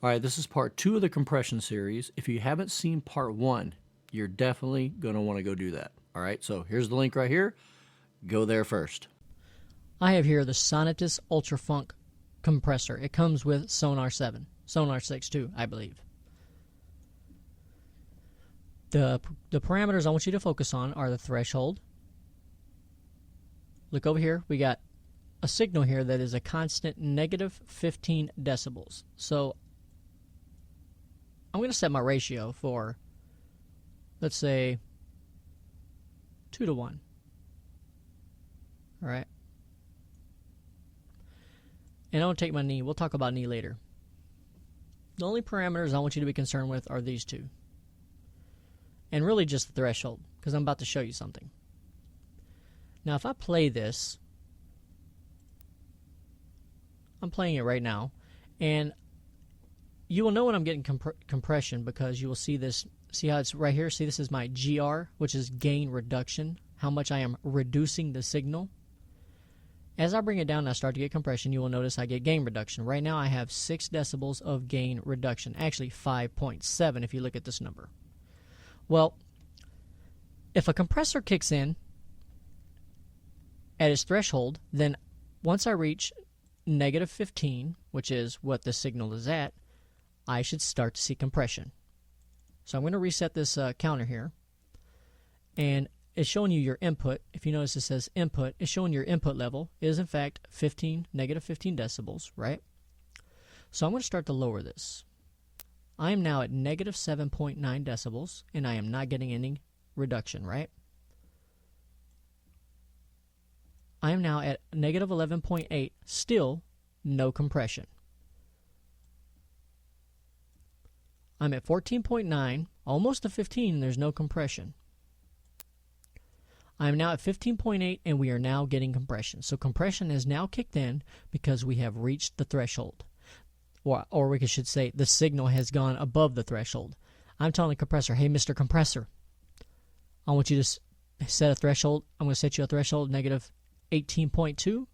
All right, this is part 2 of the compression series. If you haven't seen part 1, you're definitely going to want to go do that. All right, so here's the link right here. Go there first. I have here the Sonitus Ultra Funk compressor. It comes with Sonar 7, Sonar 6 too, I believe. The parameters I want you to focus on are the threshold. Look over here. We got a signal here that is a constant negative 15 decibels. So I'm going to set my ratio for, let's say, 2 to 1. All right. And I don't take my knee. We'll talk about knee later. The only parameters I want you to be concerned with are these two. And really just the threshold, because I'm about to show you something. Now if I play this, I'm playing it right now, and you will know when I'm getting compression because you will see this. See how it's right here? See, this is my GR, which is gain reduction, how much I am reducing the signal. As I bring it down and I start to get compression, you will notice I get gain reduction. Right now I have 6 decibels of gain reduction. Actually 5.7 if you look at this number. Well, if a compressor kicks in at its threshold, then once I reach negative 15, which is what the signal is at, I should start to see compression. So I'm going to reset this counter here. And it's showing you your input. If you notice it says input, it's showing your input level is in fact negative 15 decibels, right? So I'm going to start to lower this. I am now at negative 7.9 decibels, and I am not getting any reduction, right? I am now at negative 11.8, still no compression. I'm at 14.9, almost to 15, and there's no compression. I'm now at 15.8, and we are now getting compression. So compression has now kicked in because we have reached the threshold. Or we should say the signal has gone above the threshold. I'm telling the compressor, hey, Mr. Compressor, I want you to set a threshold. I'm going to set you a threshold negative 18.2,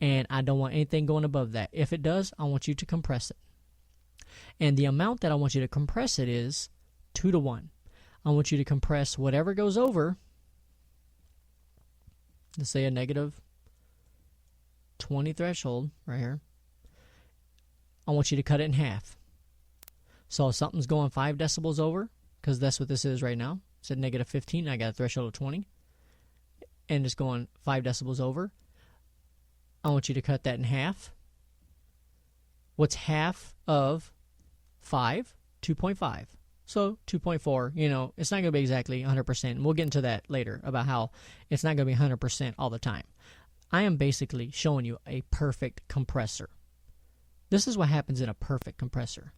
and I don't want anything going above that. If it does, I want you to compress it. And the amount that I want you to compress it is 2 to 1. I want you to compress whatever goes over, let's say a negative 20 threshold right here. I want you to cut it in half. So if something's going 5 decibels over, because that's what this is right now, it's at negative 15, I got a threshold of 20, and it's going 5 decibels over, I want you to cut that in half. What's half of 5? 2.5. So 2.4, you know, it's not going to be exactly 100%. We'll get into that later about how it's not going to be 100% all the time. I am basically showing you a perfect compressor. This is what happens in a perfect compressor.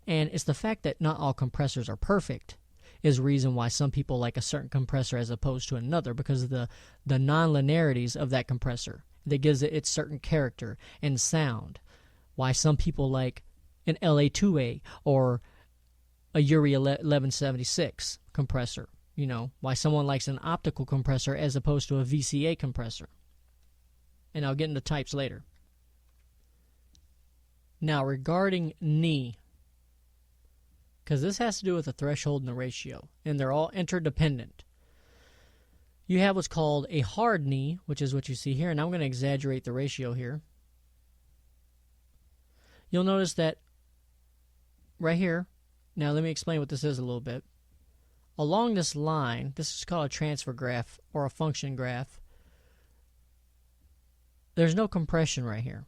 And it's the fact that not all compressors are perfect is the reason why some people like a certain compressor as opposed to another, because of the non-linearities of that compressor that gives it its certain character and sound. Why some people like an LA2A or a URI 1176 compressor. You know, why someone likes an optical compressor as opposed to a VCA compressor. And I'll get into types later. Now, regarding knee, because this has to do with the threshold and the ratio, and they're all interdependent. You have what's called a hard knee, which is what you see here, and I'm going to exaggerate the ratio here. You'll notice that right here, now let me explain what this is a little bit. Along this line, this is called a transfer graph or a function graph, there's no compression right here.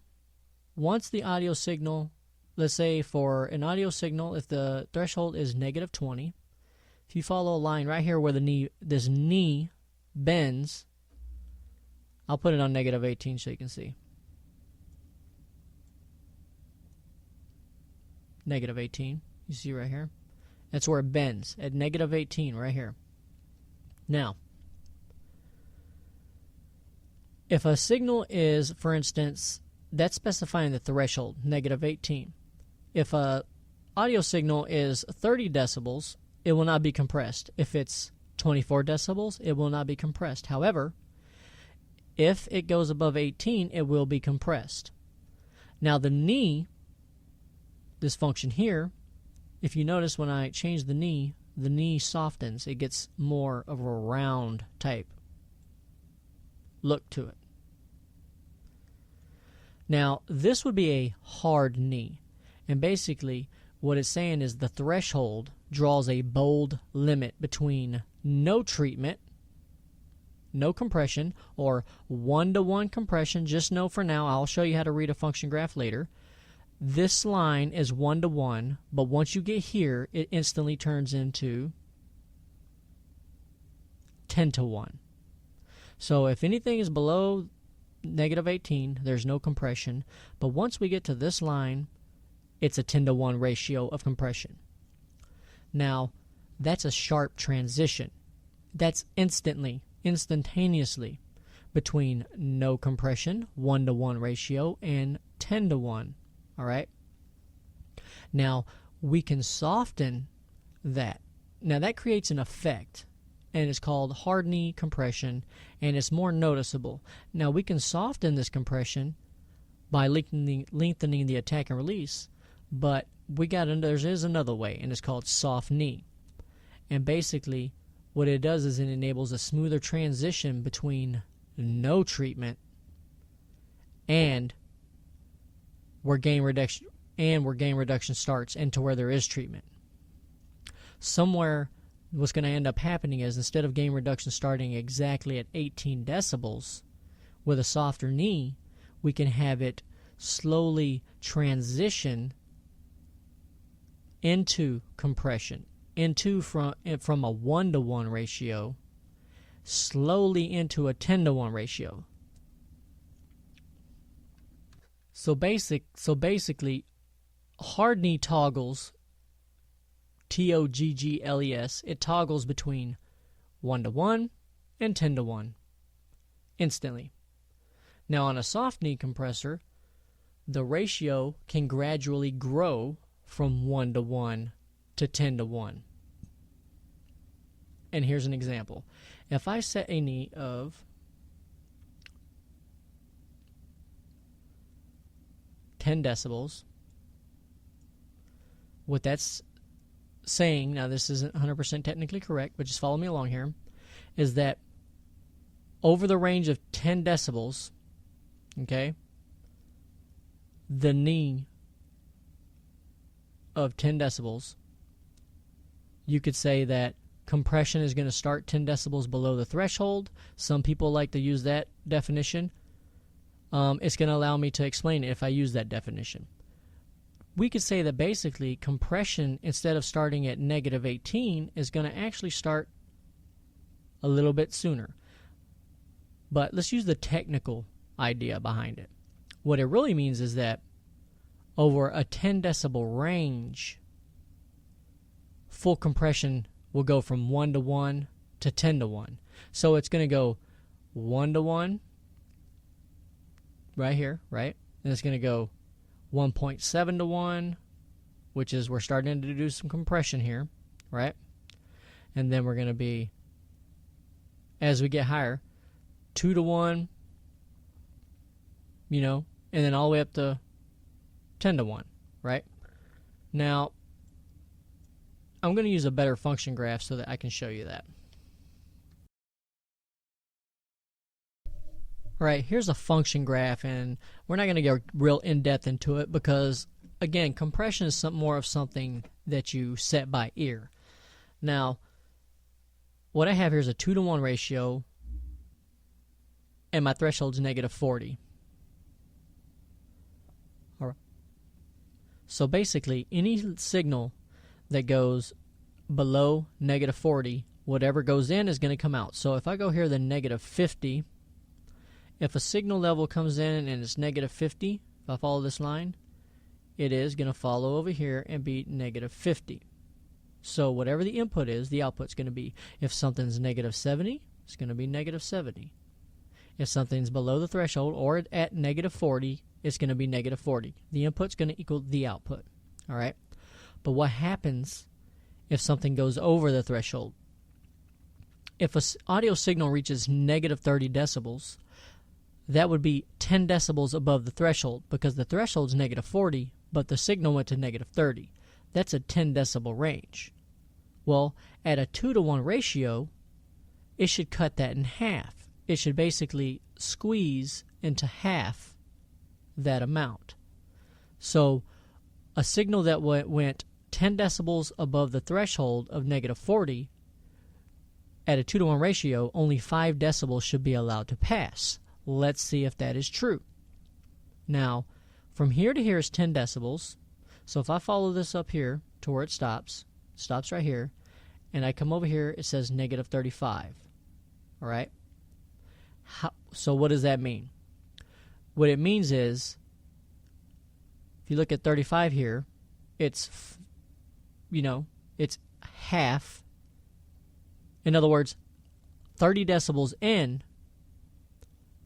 Once the audio signal, let's say for an audio signal, if the threshold is negative 20, if you follow a line right here where this knee bends, I'll put it on negative 18 so you can see. Negative 18, you see right here? That's where it bends, at negative 18 right here. Now, if a signal is, for instance, that's specifying the threshold, negative 18. If a audio signal is 30 decibels, it will not be compressed. If it's 24 decibels, it will not be compressed. However, if it goes above 18, it will be compressed. Now the knee this function here, if you notice when I change the knee softens. It gets more of a round type look to it. Now, this would be a hard knee. And basically, what it's saying is the threshold draws a bold limit between no treatment, no compression, or 1-to-1 compression. Just know for now, I'll show you how to read a function graph later. This line is 1-to-1, but once you get here, it instantly turns into 10-to-1. So if anything is below -18, there's no compression. But once we get to this line, it's a 10-to-1 ratio of compression. Now, that's a sharp transition. That's instantaneously between no compression, 1-to-1 ratio, and 10-to-1. All right? Now, we can soften that. Now, that creates an effect, and it's called hard knee compression, and it's more noticeable. Now, we can soften this compression by lengthening the attack and release, but there is another way, and it's called soft knee. And basically, what it does is it enables a smoother transition between no treatment and where gain reduction starts and to where there is treatment. Somewhere, what's going to end up happening is instead of gain reduction starting exactly at 18 decibels with a softer knee, we can have it slowly transition into compression, from a 1-to-1 ratio, slowly into a 10-to-1 ratio. So basically, hard knee toggles, TOGGLES, it toggles between 1-to-1 and 10-to-1 instantly. Now on a soft knee compressor, the ratio can gradually grow from 1-to-1 to 10-to-1. And here's an example. If I set a knee of 10 decibels, what that's saying, now this isn't 100% technically correct, but just follow me along here, is that over the range of 10 decibels, okay, the knee of 10 decibels, you could say that compression is going to start 10 decibels below the threshold. Some people like to use that definition. It's going to allow me to explain it if I use that definition. We could say that basically compression, instead of starting at -18, is going to actually start a little bit sooner. But let's use the technical idea behind it. What it really means is that over a 10 decibel range, full compression will go from 1-to-1 to 10-to-1. So it's going to go 1-to-1 right here, right? And it's going to go 1.7-to-1, which is we're starting to do some compression here, right? And then we're going to be, as we get higher, 2-to-1, and then all the way up to 10-to-1, right? Now, I'm going to use a better function graph so that I can show you that. All right, here's a function graph, and we're not going to go real in-depth into it because, again, compression is more of something that you set by ear. Now, what I have here is a 2-to-1 ratio, and my threshold is -40. All right. So basically, any signal that goes below -40, whatever goes in is going to come out. So if I go here to -50, if a signal level comes in and it's -50, if I follow this line, it is going to follow over here and be -50. So whatever the input is, the output's going to be. If something's -70, it's going to be -70. If something's below the threshold or at -40, it's going to be -40. The input's going to equal the output. All right? But what happens if something goes over the threshold? If an audio signal reaches -30 decibels, that would be 10 decibels above the threshold because the threshold is -40, but the signal went to negative 30. That's a 10 decibel range. Well, at a 2-to-1 ratio, it should cut that in half. It should basically squeeze into half that amount. So a signal that went 10 decibels above the threshold of negative 40, at a 2-to-1 ratio, only 5 decibels should be allowed to pass. Let's see if that is true. Now, from here to here is 10 decibels. So if I follow this up here to where it stops right here, and I come over here, it says negative 35. All right? So what does that mean? What it means is, if you look at 35 here, it's, it's half. In other words, 30 decibels in,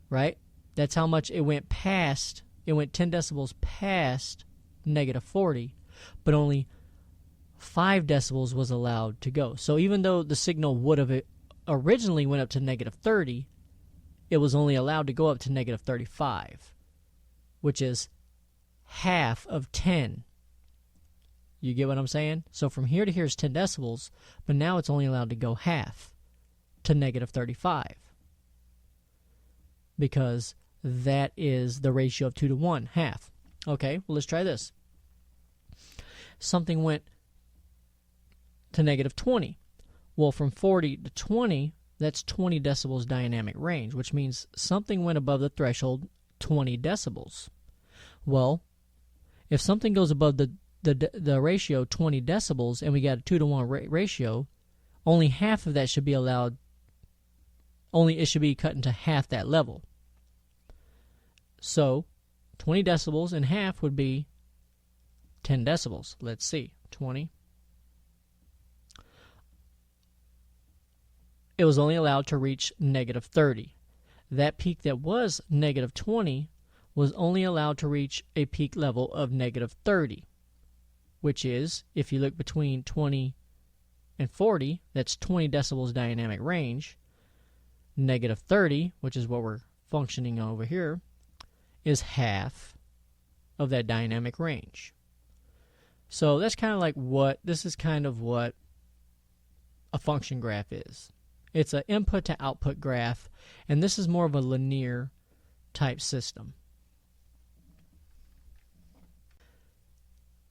right? That's how much it went past. It went 10 decibels past negative 40, but only 5 decibels was allowed to go. So even though the signal would have originally went up to negative 30, it was only allowed to go up to negative 35, which is half of 10. You get what I'm saying? So from here to here is 10 decibels, but now it's only allowed to go half to negative 35 because that is the ratio of 2-to-1, half. Okay, well, let's try this. Something went to negative 20. Well, from 40 to 20, that's 20 decibels dynamic range, which means something went above the threshold 20 decibels. Well, if something goes above the ratio 20 decibels and we got a 2-to-1 ratio, only half of that should be allowed, only it should be cut into half that level. So 20 decibels and half would be 10 decibels. Let's see, 20. It was only allowed to reach negative 30. That peak that was negative 20 was only allowed to reach a peak level of negative 30, which is, if you look between 20 and 40, that's 20 decibels dynamic range. Negative 30, which is what we're functioning over here, is half of that dynamic range. So that's kind of like this is kind of what a function graph is. It's an input to output graph, and this is more of a linear type system.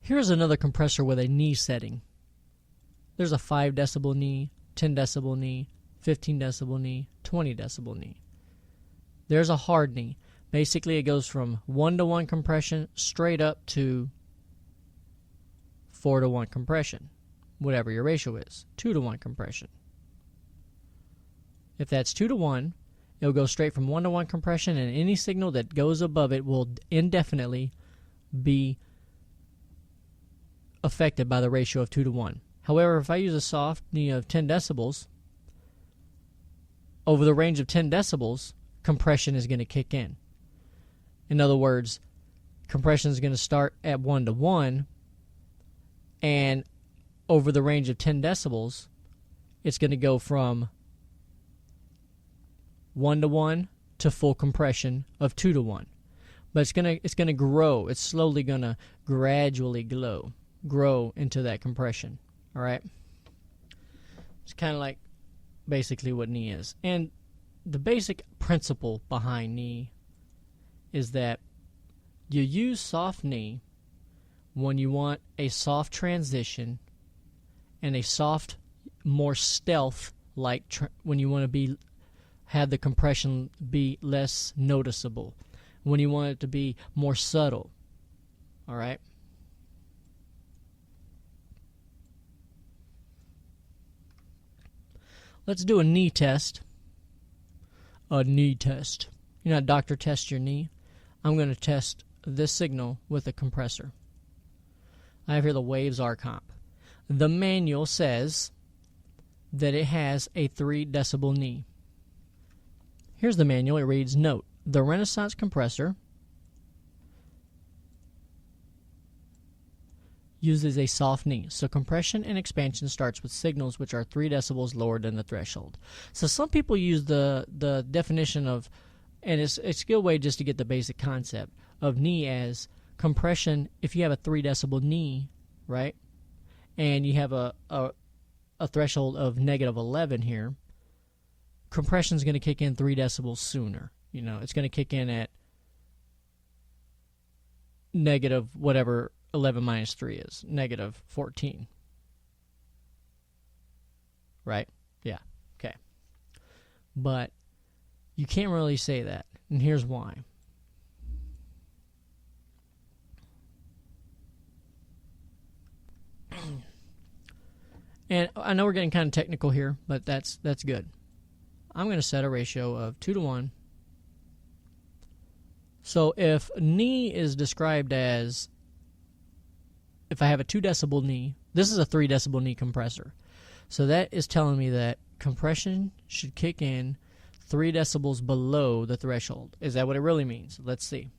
Here's another compressor with a knee setting. There's a 5 decibel knee, 10 decibel knee, 15 decibel knee, 20 decibel knee. There's a hard knee. Basically, it goes from 1-to-1 compression straight up to 4-to-1 compression, whatever your ratio is, 2-to-1 compression. If that's 2-to-1, it'll go straight from 1-to-1 compression, and any signal that goes above it will indefinitely be affected by the ratio of 2-to-1. However, if I use a soft knee of 10 decibels, over the range of 10 decibels, compression is going to kick in. In other words, compression is going to start at 1-to-1, and over the range of 10 decibels, it's going to go from 1-to-1 to full compression of 2-to-1. But it's gonna grow. It's slowly gonna gradually grow into that compression. All right. It's kind of like basically what knee is. And the basic principle behind knee is that you use soft knee when you want a soft transition and a soft, more stealth-like when you want to have the compression be less noticeable, when you want it to be more subtle. All right? Let's do a knee test. A knee test. You know how doctor tests your knee? I'm going to test this signal with a compressor. I have here the Waves R-Comp. The manual says that it has a 3 decibel knee. Here's the manual. It reads, note, the Renaissance compressor uses a soft knee, so compression and expansion starts with signals which are 3 decibels lower than the threshold. So some people use the definition of, and it's a skill way just to get the basic concept of knee as compression, if you have a 3 decibel knee, right, and you have a threshold of negative 11 here, compression is going to kick in 3 decibels sooner. You know, it's going to kick in at negative whatever 11 minus 3 is, negative 14. Right? Yeah. Okay. But you can't really say that, and here's why. And I know we're getting kind of technical here, but that's good. I'm going to set a ratio of 2 to 1. So if knee is described as, if I have a 2 decibel knee, this is a 3 decibel knee compressor. So that is telling me that compression should kick in 3 decibels below the threshold. Is that what it really means? Let's see.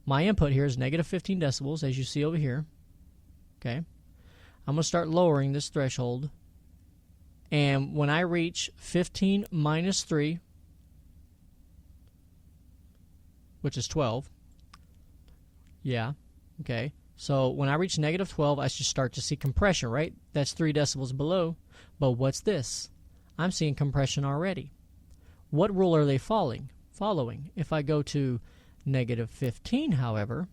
My input here is negative 15 decibels, as you see over here. Okay. I'm going to start lowering this threshold. And when I reach 15 minus 3, which is 12. Yeah. Okay. So when I reach negative 12, I should start to see compression, right? That's 3 decibels below. But what's this? I'm seeing compression already. What rule are they following? If I go to negative 15, however,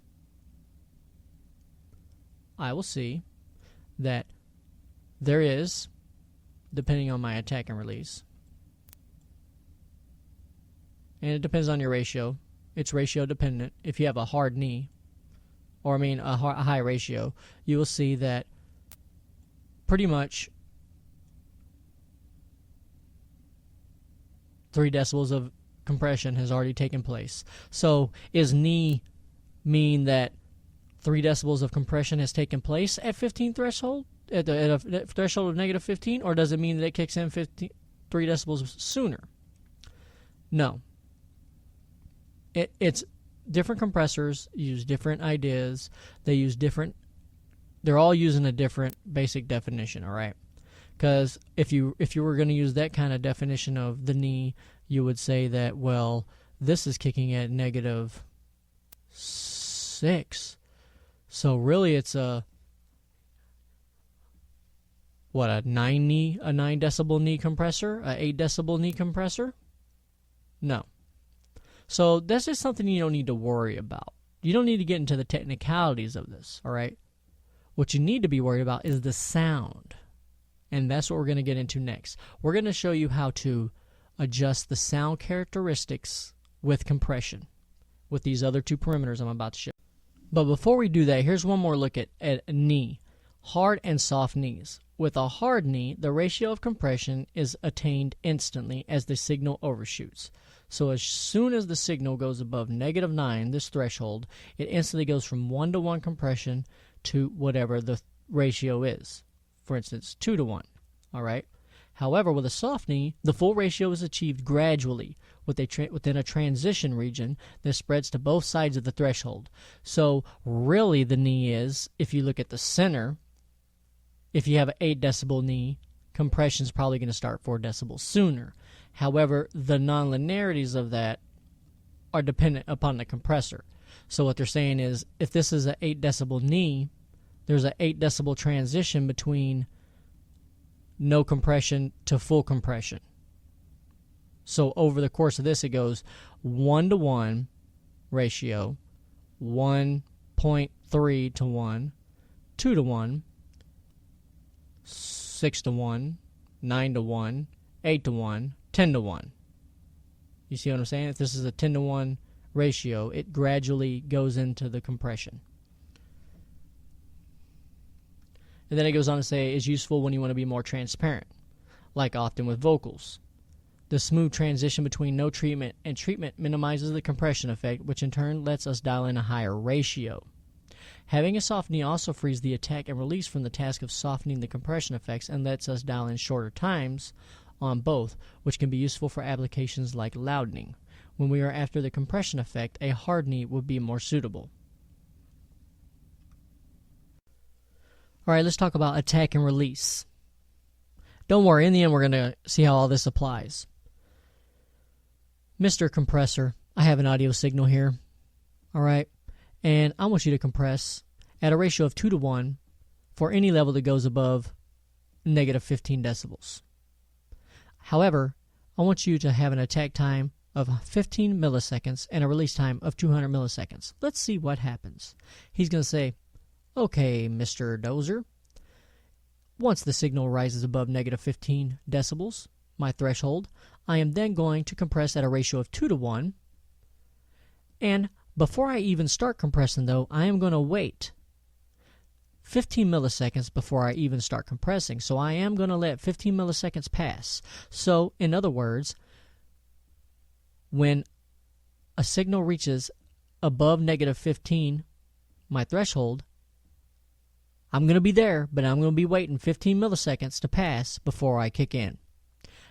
I will see that there is, depending on my attack and release, and it depends on your ratio. It's ratio dependent. If you have a hard knee, or a high ratio, you will see that pretty much 3 decibels of compression has already taken place. So is knee mean that 3 decibels of compression has taken place at 15 threshold, at a threshold of negative 15, or does it mean that it kicks in 3 decibels sooner? No. It's different compressors use different ideas. They're all using a different basic definition, all right? Because if you were going to use that kind of definition of the knee, you would say that, well, this is kicking at negative 6. So really it's a 9 decibel knee compressor, a 8 decibel knee compressor? No. So that's just something you don't need to worry about. You don't need to get into the technicalities of this, all right? What you need to be worried about is the sound. And that's what we're going to get into next. We're going to show you how to adjust the sound characteristics with compression with these other 2 perimeters I'm about to show. But before we do that, here's one more look at knee. Hard and soft knees. With a hard knee, the ratio of compression is attained instantly as the signal overshoots. So as soon as the signal goes above negative 9, this threshold, it instantly goes from 1 to 1 compression to whatever the ratio is. For instance, 2 to 1. All right. However, with a soft knee, the full ratio is achieved gradually within a transition region that spreads to both sides of the threshold. So really the knee is, if you look at the center, if you have an 8 decibel knee, compression is probably going to start 4 decibels sooner. However, the nonlinearities of that are dependent upon the compressor. So what they're saying is, if this is an 8 decibel knee, there's an 8 decibel transition between no compression to full compression. So over the course of this, it goes 1 to 1 ratio, 1.3 to 1, 2 to 1, 6 to 1, 9 to 1, 8 to 1, 10 to 1. You see what I'm saying? If this is a 10 to 1 ratio, it gradually goes into the compression. And then it goes on to say is useful when you want to be more transparent, like often with vocals. The smooth transition between no treatment and treatment minimizes the compression effect, which in turn lets us dial in a higher ratio. Having a soft knee also frees the attack and release from the task of softening the compression effects and lets us dial in shorter times on both, which can be useful for applications like loudening. When we are after the compression effect, a hard knee would be more suitable. All right, let's talk about attack and release. Don't worry, in the end we're going to see how all this applies. Mr. Compressor, I have an audio signal here. All right, And I want you to compress at a ratio of 2 to 1 for any level that goes above negative 15 decibels. However, I want you to have an attack time of 15 milliseconds and a release time of 200 milliseconds. Let's see what happens. He's going to say, okay, Mr. Dozer, once the signal rises above negative 15 decibels, my threshold, I am then going to compress at a ratio of 2 to 1. And before I even start compressing, though, I am going to wait 15 milliseconds before I even start compressing. So I am going to let 15 milliseconds pass. So, in other words, when a signal reaches above negative 15, my threshold, I'm going to be there, but I'm going to be waiting 15 milliseconds to pass before I kick in.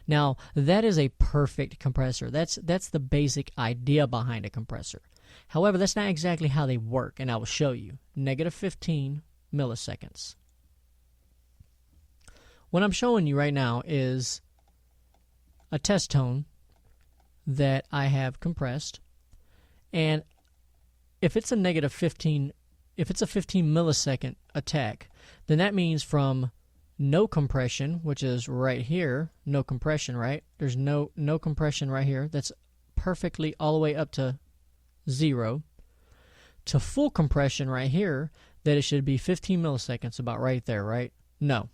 Now, that is a perfect compressor. That's the basic idea behind a compressor. However, that's not exactly how they work, and I will show you. Negative 15 milliseconds. What I'm showing you right now is a test tone that I have compressed, and if it's a negative 15, if it's a 15 millisecond attack, then that means from no compression, which is right here, no compression, right? There's no compression right here. That's perfectly all the way up to 0, to full compression right here, that it should be 15 milliseconds, about right there, right? No.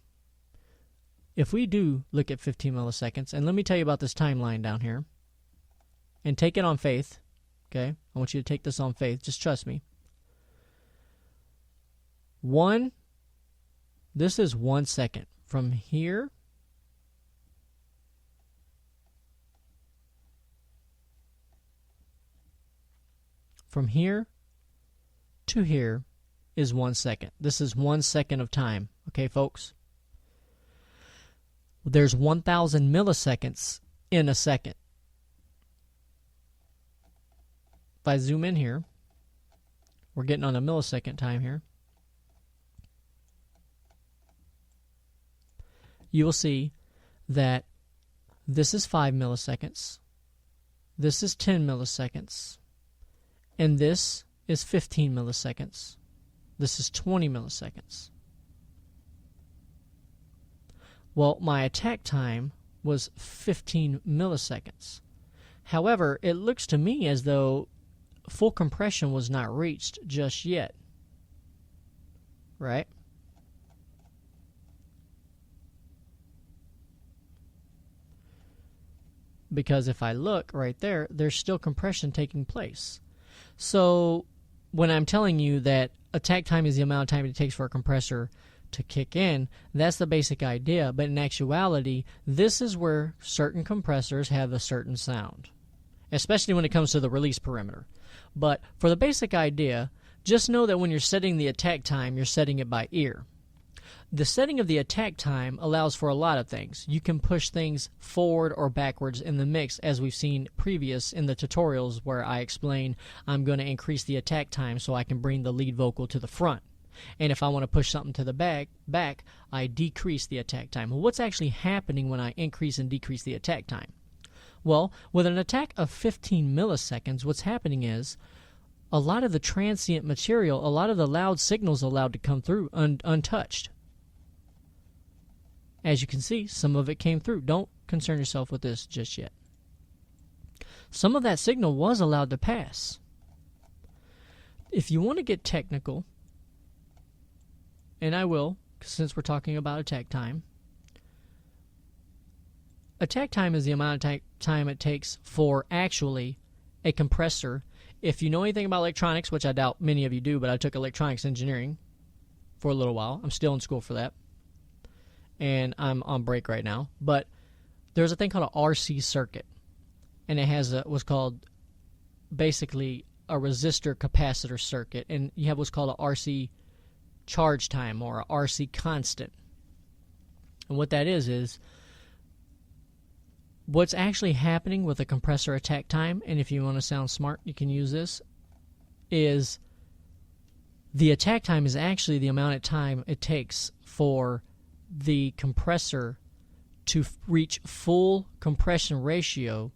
If we do look at 15 milliseconds, and let me tell you about this timeline down here, and take it on faith, okay? I want you to take this on faith. Just trust me. This is 1 second. From here to here is 1 second. This is 1 second of time. Okay, folks? There's 1,000 milliseconds in a second. If I zoom in here, we're getting on a millisecond time here. You will see that this is 5 milliseconds, this is 10 milliseconds, and this is 15 milliseconds. This is 20 milliseconds. Well, my attack time was 15 milliseconds. However, it looks to me as though full compression was not reached just yet. Right? Because if I look right there, there's still compression taking place. So when I'm telling you that attack time is the amount of time it takes for a compressor to kick in, that's the basic idea. But in actuality, this is where certain compressors have a certain sound, especially when it comes to the release perimeter. But for the basic idea, just know that when you're setting the attack time, you're setting it by ear. The setting of the attack time allows for a lot of things. You can push things forward or backwards in the mix, as we've seen previous in the tutorials where I explain I'm going to increase the attack time so I can bring the lead vocal to the front. And if I want to push something to the back, I decrease the attack time. Well, what's actually happening when I increase and decrease the attack time? Well, with an attack of 15 milliseconds, what's happening is a lot of the transient material, a lot of the loud signals allowed to come through untouched. As you can see, some of it came through. Don't concern yourself with this just yet. Some of that signal was allowed to pass. If you want to get technical, and I will, since we're talking about attack time is the amount of time it takes for actually a compressor. If you know anything about electronics, which I doubt many of you do, but I took electronics engineering for a little while. I'm still in school for that. And I'm on break right now. But there's a thing called an RC circuit. And it has what's called basically a resistor capacitor circuit. And you have what's called a RC charge time or a RC constant. And what that is what's actually happening with a compressor attack time, and if you want to sound smart, you can use this, is the attack time is actually the amount of time it takes for the compressor to reach full compression ratio,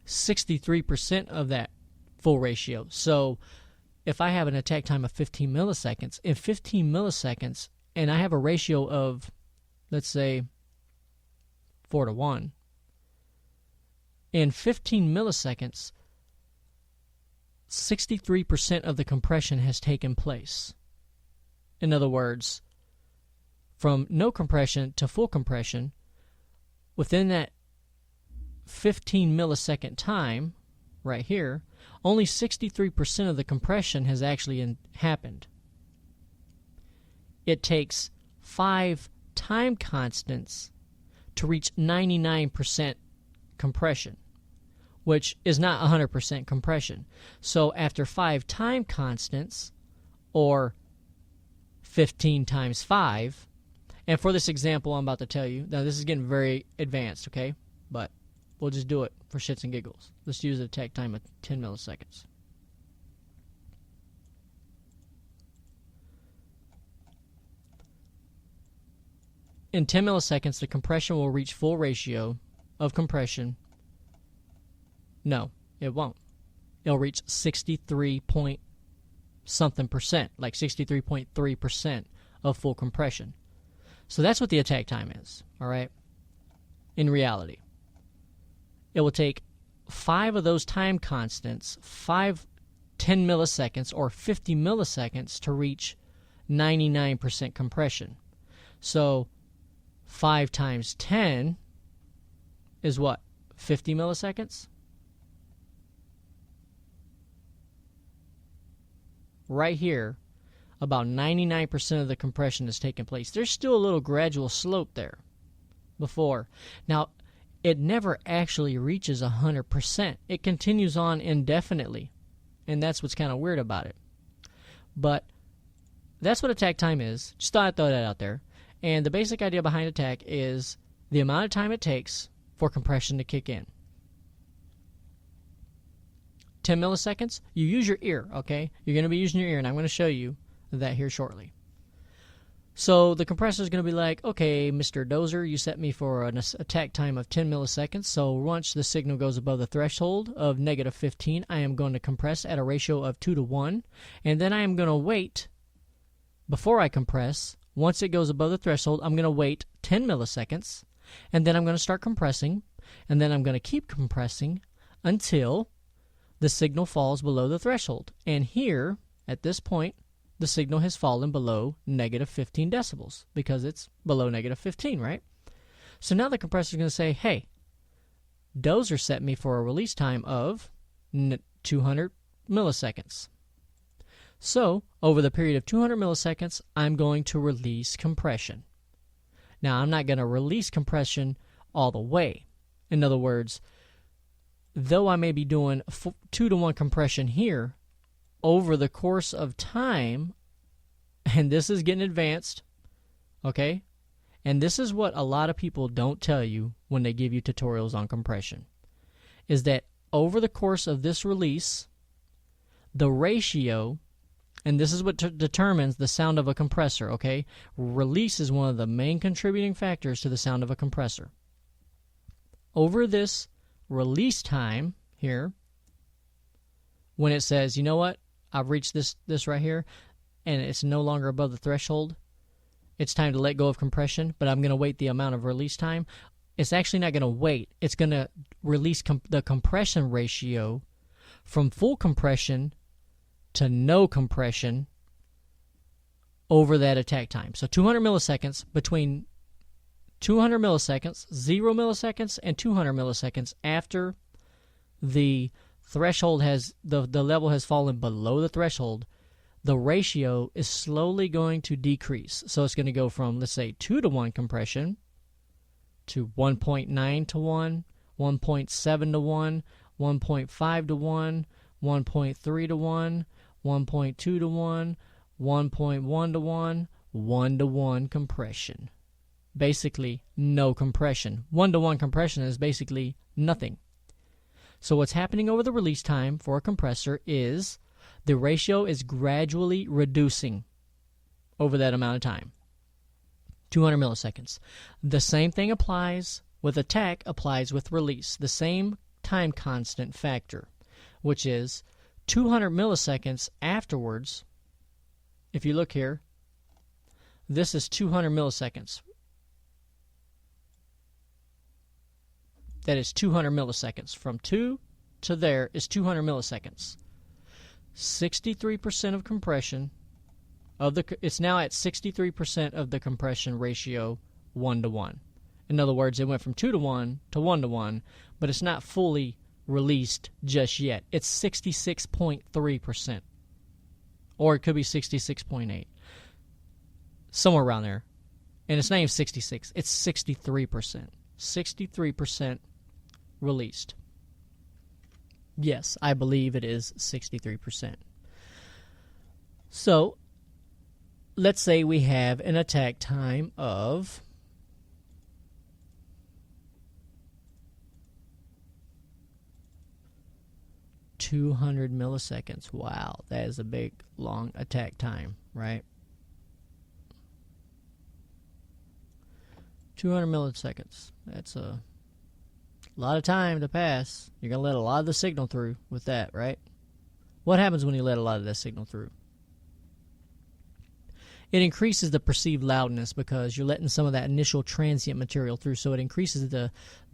63% of that full ratio. So if I have an attack time of 15 milliseconds, in 15 milliseconds, and I have a ratio of, let's say, 4-to-1, in 15 milliseconds, 63% of the compression has taken place. In other words, from no compression to full compression, within that 15 millisecond time, right here, only 63% of the compression has actually happened. It takes 5 time constants to reach 99% compression, which is not 100% compression. So after 5 time constants, or 15 times 5, and for this example I'm about to tell you, now this is getting very advanced, okay? But we'll just do it for shits and giggles. Let's use an attack time of 10 milliseconds. In 10 milliseconds, the compression will reach full ratio of compression. No, it won't. It'll reach 63 point something percent, like 63.3% of full compression. So that's what the attack time is, all right? In reality, it will take 5 of those time constants, 10 milliseconds or 50 milliseconds to reach 99% compression. So 5 times 10 is what? 50 milliseconds? Right here, about 99% of the compression has taken place. There's still a little gradual slope there before. Now, it never actually reaches 100%. It continues on indefinitely, and that's what's kind of weird about it. But that's what attack time is. Just thought I'd throw that out there. And the basic idea behind attack is the amount of time it takes for compression to kick in. 10 milliseconds, you use your ear, okay? You're going to be using your ear, and I'm going to show you that here shortly. So the compressor is going to be like, okay, Mr. Dozer, you set me for an attack time of 10 milliseconds, so once the signal goes above the threshold of negative 15, I am going to compress at a ratio of 2-to-1, and then I am going to wait before I compress. Once it goes above the threshold, I'm going to wait 10 milliseconds, and then I'm going to start compressing, and then I'm going to keep compressing until the signal falls below the threshold. And here, at this point, the signal has fallen below negative 15 decibels because it's below negative 15, right? So now the compressor is going to say, hey, Dozer set me for a release time of 200 milliseconds. So, over the period of 200 milliseconds, I'm going to release compression. Now, I'm not going to release compression all the way. In other words, though I may be doing 2-to-1 compression here, over the course of time, and this is getting advanced, okay? And this is what a lot of people don't tell you when they give you tutorials on compression, is that over the course of this release, the ratio, and this is what determines the sound of a compressor, okay? Release is one of the main contributing factors to the sound of a compressor. Over this release time here, when it says, you know what, I've reached this right here, and it's no longer above the threshold, it's time to let go of compression, but I'm going to wait the amount of release time. It's actually not going to wait. It's going to release the compression ratio from full compression to no compression over that attack time. So 200 milliseconds, between 200 milliseconds, 0 milliseconds, and 200 milliseconds after the threshold has, the level has fallen below the threshold, the ratio is slowly going to decrease. So it's going to go from, let's say, 2-to-1 compression to 1.9-to-1, 1.7-to-1, 1.5-to-1, 1.3-to-1, 1.2-to-1, 1.1-to-1, 1-to-1 compression. Basically, no compression. 1-to-1 compression is basically nothing. So what's happening over the release time for a compressor is the ratio is gradually reducing over that amount of time. 200 milliseconds. The same thing applies with attack, applies with release. The same time constant factor, which is 200 milliseconds afterwards, if you look here, this is 200 milliseconds. That is 200 milliseconds. From 2 to there is 200 milliseconds. 63% of compression it's now at 63% of the compression ratio 1-to-1. In other words, it went from 2-to-1 to 1-to-1, but it's not fully released just yet. It's 66.3%. Or it could be 66.8. Somewhere around there. And it's not even 66. It's 63%. 63% released. Yes, I believe it is 63%. So, let's say we have an attack time of 200 milliseconds. Wow, that is a big, long attack time, right? 200 milliseconds. That's a lot of time to pass. You're going to let a lot of the signal through with that, right? What happens when you let a lot of that signal through? It increases the perceived loudness because you're letting some of that initial transient material through, so it increases the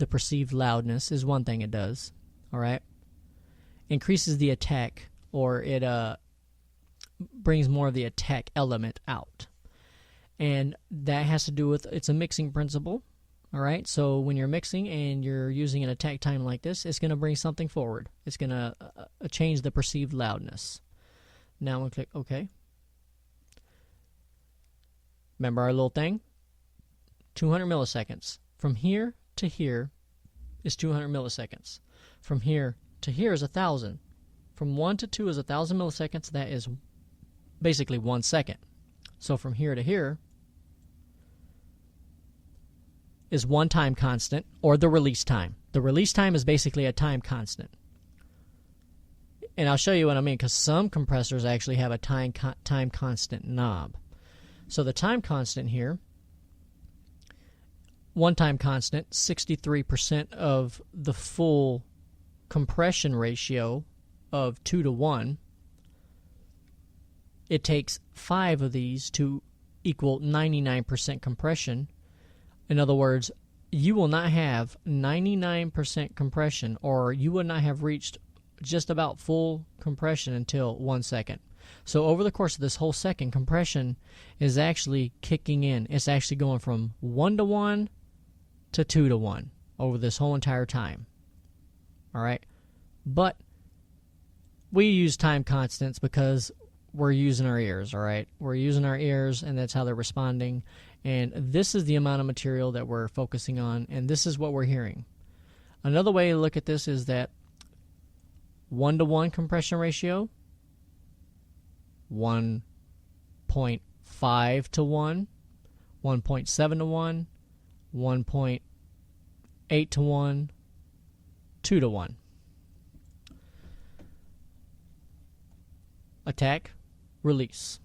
perceived loudness is one thing it does, all right? Increases the attack, or it brings more of the attack element out. And that has to do with, it's a mixing principle, all right? So when you're mixing and you're using an attack time like this, it's going to bring something forward. It's going to change the perceived loudness. Now I'm going to click OK. Remember our little thing? 200 milliseconds. From here to here is 200 milliseconds. From here to here is 1,000. From 1 to 2 is 1,000 milliseconds. That is basically 1 second. So from here to here is one time constant, or the release time. The release time is basically a time constant. And I'll show you what I mean, because some compressors actually have a time constant knob. So the time constant here, one time constant, 63% of the full compression ratio of 2-to-1. It takes 5 of these to equal 99% compression. In other words, you will not have 99% compression, or you would not have reached just about full compression until 1 second. So over the course of this whole second, compression is actually kicking in. It's actually going from 1-to-1 to 2-to-1 over this whole entire time. All right? But we use time constants because we're using our ears, all right? We're using our ears, and that's how they're responding. And this is the amount of material that we're focusing on, and this is what we're hearing. Another way to look at this is that 1-to-1 compression ratio, 1.5 to 1, 1.7 to 1, 1.8 to 1, 2 to 1. Attack, release.